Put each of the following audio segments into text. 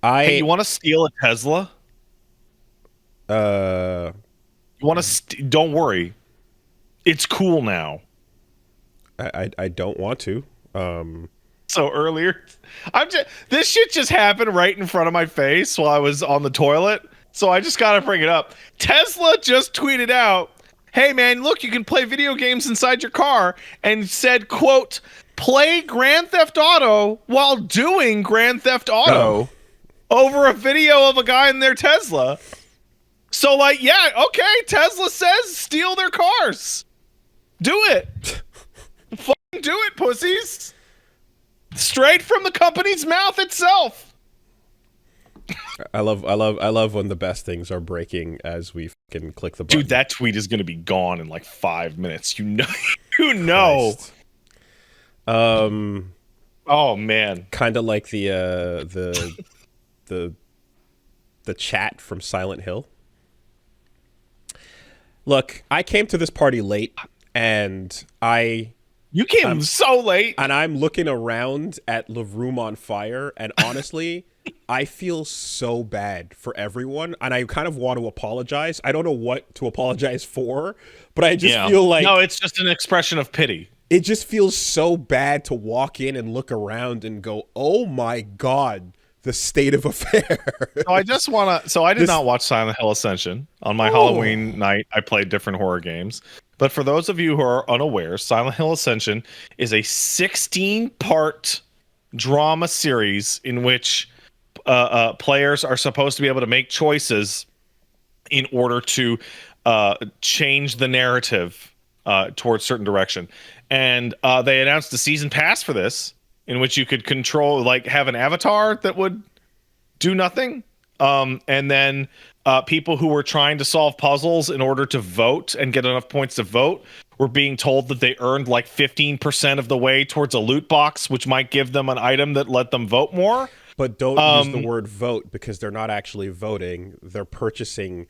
Hey, I you want to steal a Tesla? uh You want to? Don't worry, it's cool now. I don't want to. So earlier, I'm just this shit just happened right in front of my face while I was on the toilet. So I just gotta bring it up. Tesla just tweeted out, "Hey man, look, you can play video games inside your car," and said, "quote Play Grand Theft Auto while doing Grand Theft Oh, Auto." Over a video of a guy in their Tesla. So like, yeah, okay, Tesla says steal their cars. Do it. Fucking do it, pussies. Straight from the company's mouth itself. I love when the best things are breaking as we fucking click the Dude, button. that tweet is going to be gone in like 5 minutes. You know. You know. Christ. Um, Oh man. kind of like the the chat from Silent Hill. Look, I came to this party late, and You came I'm so late. I'm looking around at the room on fire, and honestly, I feel so bad for everyone, and I kind of want to apologize. I don't know what to apologize for, but I just Yeah. feel No, like it's just an expression of pity. it just feels so bad to walk in and look around and go, "Oh my god, the state of affairs." So I just want to. So I did This not watch Silent Hill Ascension on my oh, Halloween night. I played different horror games. But for those of you who are unaware, Silent Hill Ascension is a 16-part drama series in which players are supposed to be able to make choices in order to change the narrative towards certain direction. And they announced a season pass for this, in which you could control, like, have an avatar that would do nothing. And then people who were trying to solve puzzles in order to vote and get enough points to vote were being told that they earned like 15% of the way towards a loot box, which might give them an item that let them vote more. but don't use the Um, word vote because they're not actually voting. They're purchasing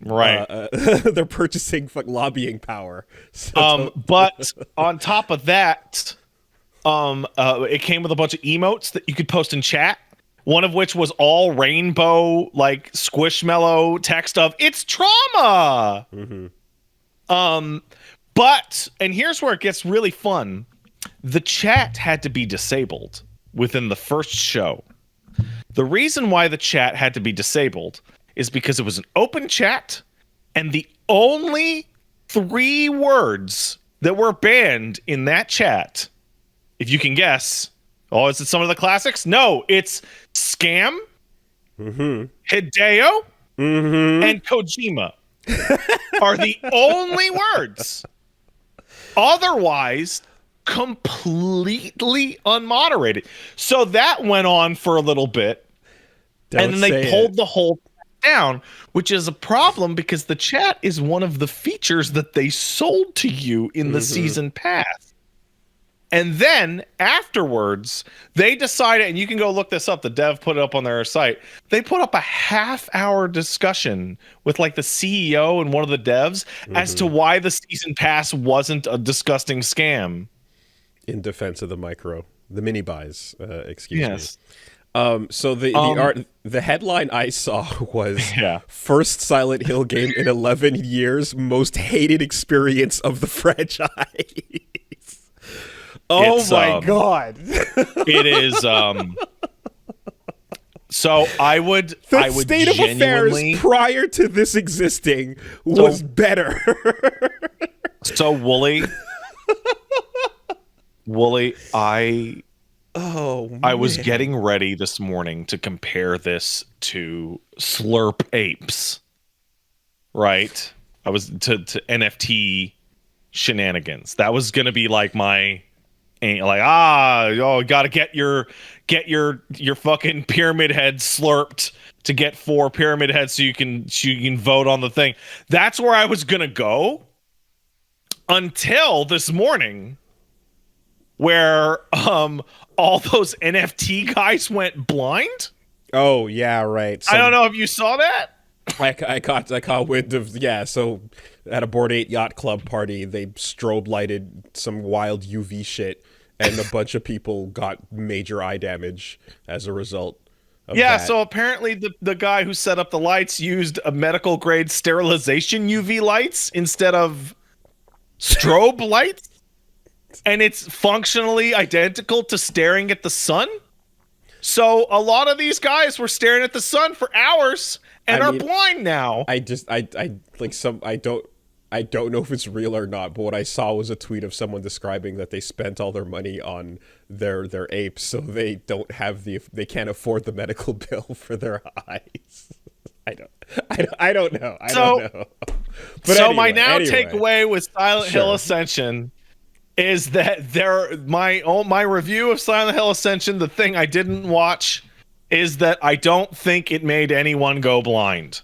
right. they're purchasing lobbying power. So But on top of that, it came with a bunch of emotes that you could post in chat. One of which was all rainbow, like squishmallow text of "It's trauma." mhm. But and here's where it gets really fun: the chat had to be disabled within the first show. The reason why the chat had to be disabled is because it was an open chat, and the only three words that were banned in that chat, if you can guess, oh, is it some of the classics? No, it's scam, Hideo, and Kojima are the only words. Otherwise, completely unmoderated. So that went on for a little bit, and Don't then they say pulled it. the whole down, which is a problem because the chat is one of the features that they sold to you in the Mhm. season pass. And then afterwards, they decided, and you can go look this up, the dev put it up on their site. They put up a half-hour discussion with like the CEO and one of the devs as to Mhm. why the season pass wasn't a disgusting scam. In defense of the mini buys, excuse me. Yes. So Um, the headline I saw was yeah. first Silent Hill game in 11 years, most hated experience of the franchise. Oh It's my god. it is so The I would state of affairs genuinely prior to this existing was so better. so Wooly, Oh I was man. getting ready this morning to compare this to Slurp Apes, right? I was to NFT shenanigans. That was gonna be like my like oh, got to get your fucking pyramid head slurped to get 4 pyramid heads so you can vote on the thing. That's where I was gonna go until this morning where all those NFT guys went blind. Oh yeah, right. I don't know if you saw that. I caught wind of yeah. So at a Board 8 Yacht Club party, they strobe lighted some wild UV shit, and a bunch of people got major eye damage as a result. of Yeah, that. so apparently the guy who set up the lights used a medical grade sterilization UV lights instead of strobe lights, and it's functionally identical to staring at the sun. So a lot of these guys were staring at the sun for hours I and are mean, blind now. I like some I don't know if it's real or not, but what I saw was a tweet of someone describing that they spent all their money on their apes, so they can't afford the medical bill for their eyes. I don't know. I don't know. But so anyway, my anyway. takeaway with Silent Hill Sure. Ascension is that my review of Silent Hill Ascension, the thing I didn't watch, is that I don't think it made anyone go blind.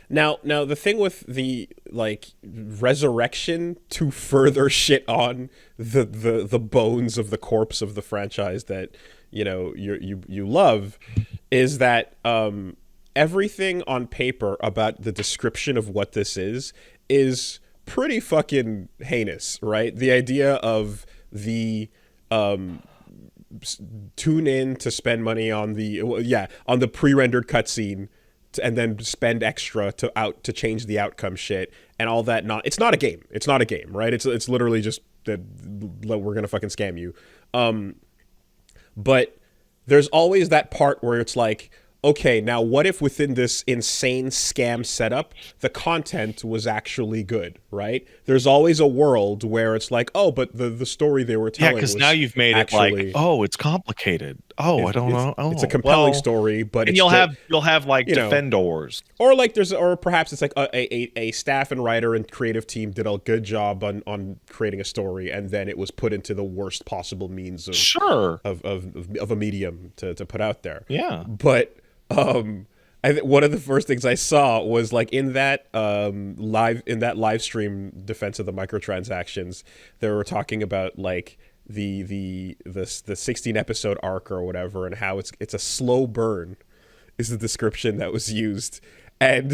Now, the thing with the like resurrection to further shit on the bones of the corpse of the franchise that you love is that everything on paper about the description of what this is pretty fucking heinous, right? The idea of the tune in to spend money on the pre-rendered cutscene and then spend extra to change the outcome shit and all that. It's not a game. It's not a game, right? It's literally just that we're gonna fucking scam you. But there's always that part where it's like, okay, now what if within this insane scam setup, the content was actually good, right? There's always a world where it's like, oh, but the story they were telling because was now you've made actually, it like, oh, it's complicated. Oh, I don't know. Oh, it's a compelling story, but and it's you'll have like defendors, or like or perhaps it's like a staff and writer and creative team did a good job on creating a story, and then it was put into the worst possible means of of a medium to put out there. Yeah, but one of the first things I saw was like in that live stream defense of the microtransactions, they were talking about like the 16 episode arc or whatever, and how it's a slow burn is the description that was used. And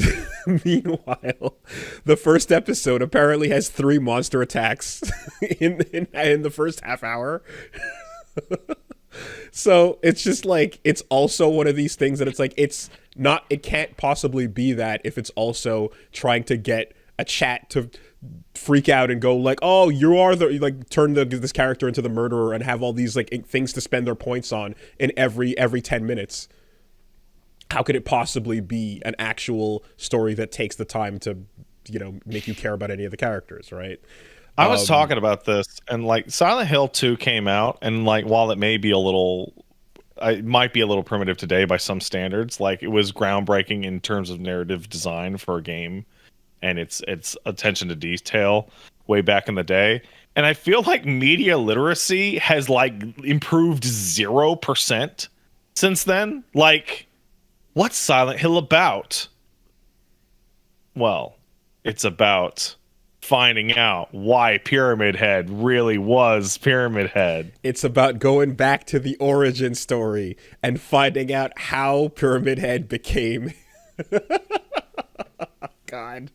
meanwhile, the first episode apparently has 3 monster attacks in the first half hour. So it's just like, it's also one of these things that it's like, it can't possibly be that if it's also trying to get a chat to freak out and go like, oh, you are like turn this character into the murderer and have all these like things to spend their points on in every 10 minutes. How could it possibly be an actual story that takes the time to, make you care about any of the characters, right? I was talking about this, and like Silent Hill 2 came out, and like while it may be it might be a little primitive today by some standards, like it was groundbreaking in terms of narrative design for a game and its attention to detail way back in the day. And I feel like media literacy has like improved 0% since then. Like, what's Silent Hill about? Well, it's about finding out why Pyramid Head really was Pyramid Head. It's about going back to the origin story and finding out how Pyramid Head became. God.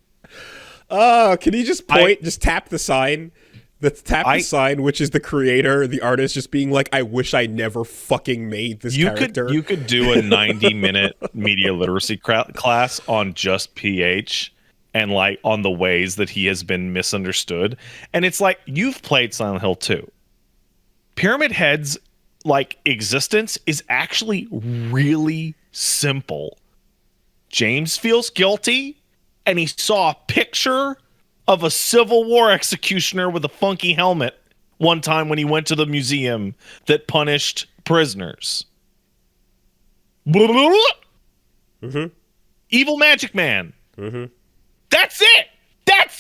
Can you just just tap the sign? The sign, which is the creator, the artist, just being like, I wish I never fucking made this character. You could do a 90-minute media literacy class on just PH and like on the ways that he has been misunderstood. And it's like, you've played Silent Hill 2. Pyramid Head's like existence is actually really simple. James feels guilty, and he saw a picture of a Civil War executioner with a funky helmet one time when he went to the museum that punished prisoners. Blah, blah, blah. Mm-hmm. Evil Magic Man. Mm-hmm. That's it. That's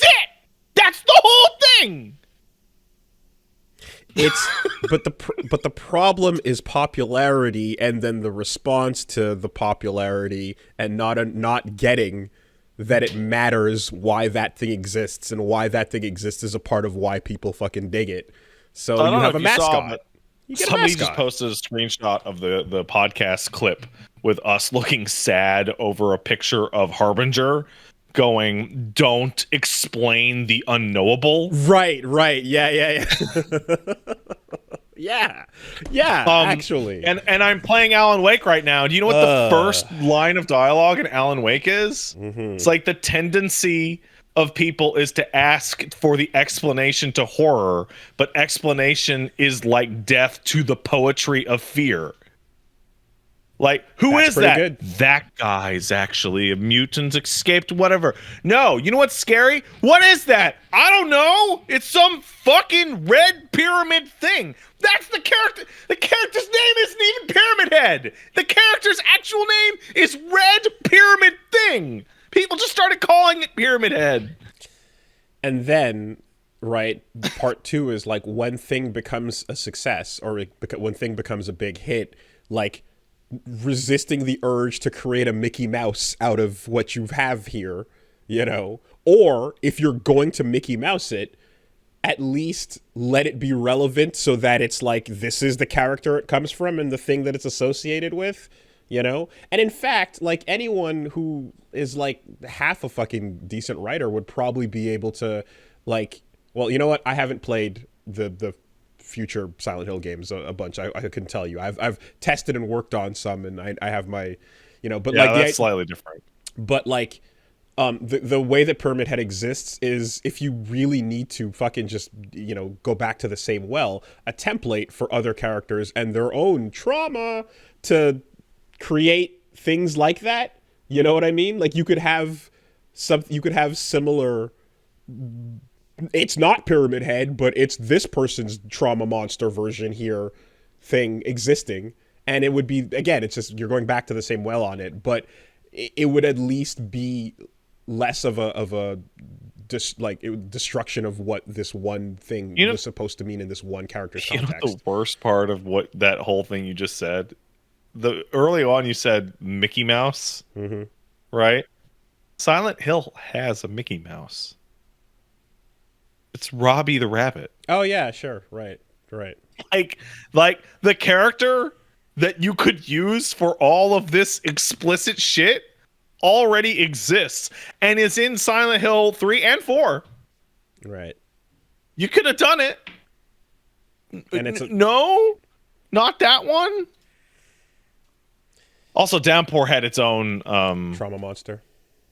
the whole thing. But the problem is popularity, and then the response to the popularity, and not getting that it matters why that thing exists, and why that thing exists is a part of why people fucking dig it. So you have a mascot. Somebody just posted a screenshot of the podcast clip with us looking sad over a picture of Harbinger going, don't explain the unknowable. Right. Yeah. Yeah, Um, actually. and I'm playing Alan Wake right now. Do you know what the first line of dialogue in Alan Wake is? It's like the tendency of people is to ask for the explanation to horror, but explanation is like death to the poetry of fear. Like, who That's is pretty that? good. That guy's actually a mutant, escaped, whatever. No, you know what's scary? What is that? I don't know. It's some fucking red pyramid thing. That's the character. The character's name isn't even Pyramid Head. The character's actual name is Red Pyramid Thing. People just started calling it Pyramid Head. And then, right, part 2 is like when thing becomes a success, or when thing becomes a big hit, like resisting the urge to create a Mickey Mouse out of what you have here, you know? Or if you're going to Mickey Mouse it, at least let it be relevant so that it's like, this is the character it comes from and the thing that it's associated with, you know? And in fact, like, anyone who is like half a fucking decent writer would probably be able to, like, well, you know what? I haven't played the future Silent Hill games a bunch. I can tell you, I've tested and worked on some, and I have my, you know, but Yeah, like that's slightly different. But like, the way that Pyramid Head exists is if you really need to fucking just, you know, go back to the same well, a template for other characters and their own trauma to create things like that. You know what I mean? Like, you could have similar. It's not Pyramid Head, but it's this person's trauma monster version here thing existing. And it would be, again, it's just, you're going back to the same well on it, but it would at least be less of a destruction of what this one thing was supposed to mean in this one character's context. You know the worst part of what that whole thing you just said? Early on you said Mickey Mouse, right? Silent Hill has a Mickey Mouse. It's Robbie the Rabbit. Oh yeah, sure, right. Like the character that you could use for all of this explicit shit already exists and is in Silent Hill 3 and 4. Right. You could have done it. And it's no, not that one. Also, Downpour had its own trauma monster.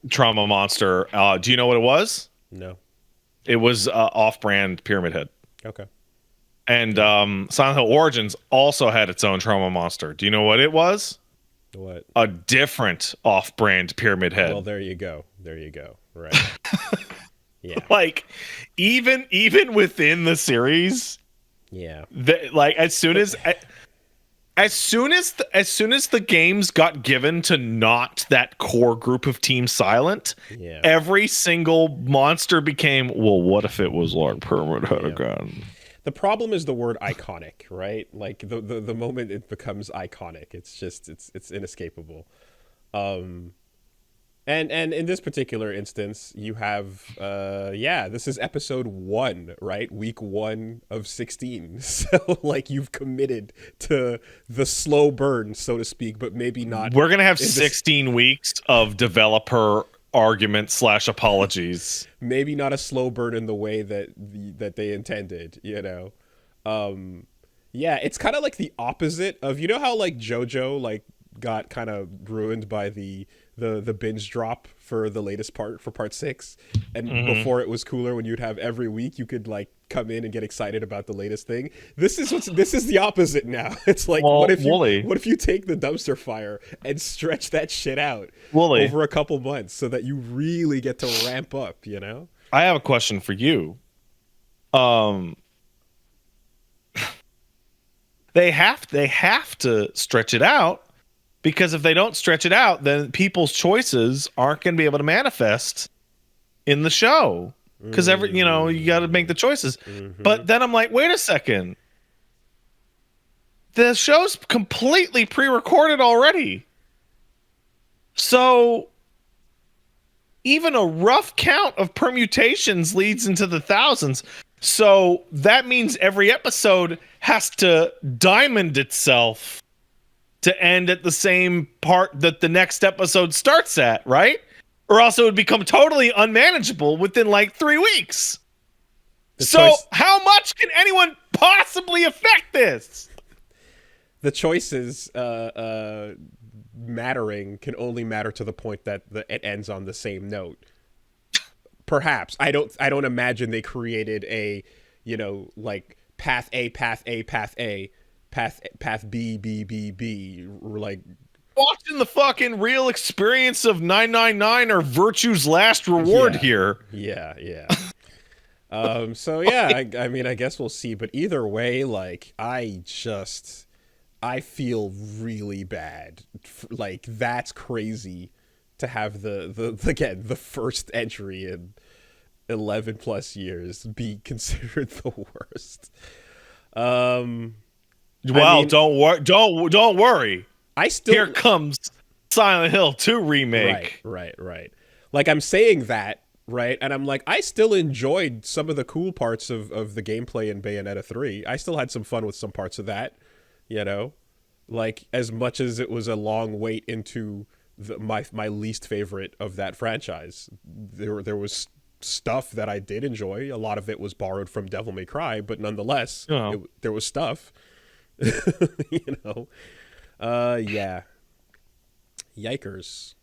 Do you know what it was? No. It was off-brand Pyramid Head. Okay. And Silent Hill Origins also had its own trauma monster. Do you know what it was? What? A different off-brand Pyramid Head. Well, there you go. Right. Yeah. Like, even within the series, yeah. Like, as soon as the games got given to not that core group of Team Silent, every single monster became, well, what if it was like Pyramid Head again? The problem is the word iconic, right? Like, the moment it becomes iconic, it's just it's inescapable. And in this particular instance, you have this is episode 1, right? Week 1 of 16. So like, you've committed to the slow burn, so to speak, but maybe not. We're gonna have 16 weeks of developer argument / apologies. Maybe not a slow burn in the way that they intended, you know. It's kind of like the opposite of, you know how like JoJo like got kind of ruined by the binge drop for the latest part, for part 6, and before it was cooler when you'd have every week you could like come in and get excited about the latest thing. This is the opposite now. It's like, well, what if you take the dumpster fire and stretch that shit out over a couple months so that you really get to ramp up, you know? I have a question for you. They have to stretch it out, because if they don't stretch it out, then people's choices aren't going to be able to manifest in the show, because you got to make the choices. But then I'm like, wait a second, the show's completely pre-recorded already, so even a rough count of permutations leads into the thousands. So that means every episode has to diamond itself to end at the same part that the next episode starts at, right? Or else it would become totally unmanageable within like 3 weeks. So how much can anyone possibly affect this? The choices mattering can only matter to the point that it ends on the same note. Perhaps I don't imagine they created a, like path A, path A, path A, path B, B, B, B, like Watching the fucking real experience of 999 or Virtue's last reward here. Yeah. So yeah, I mean, I guess we'll see. But either way, like, I feel really bad. Like, that's crazy to have the first entry in 11 plus years be considered the worst. Well, I mean, don't worry. I still Here comes Silent Hill 2 remake. Right. Like, I'm saying that, right? And I'm like, I still enjoyed some of the cool parts of the gameplay in Bayonetta 3. I still had some fun with some parts of that, Like, as much as it was a long wait into my least favorite of that franchise. There was stuff that I did enjoy. A lot of it was borrowed from Devil May Cry, but nonetheless, there was stuff. Yeah. Yikers.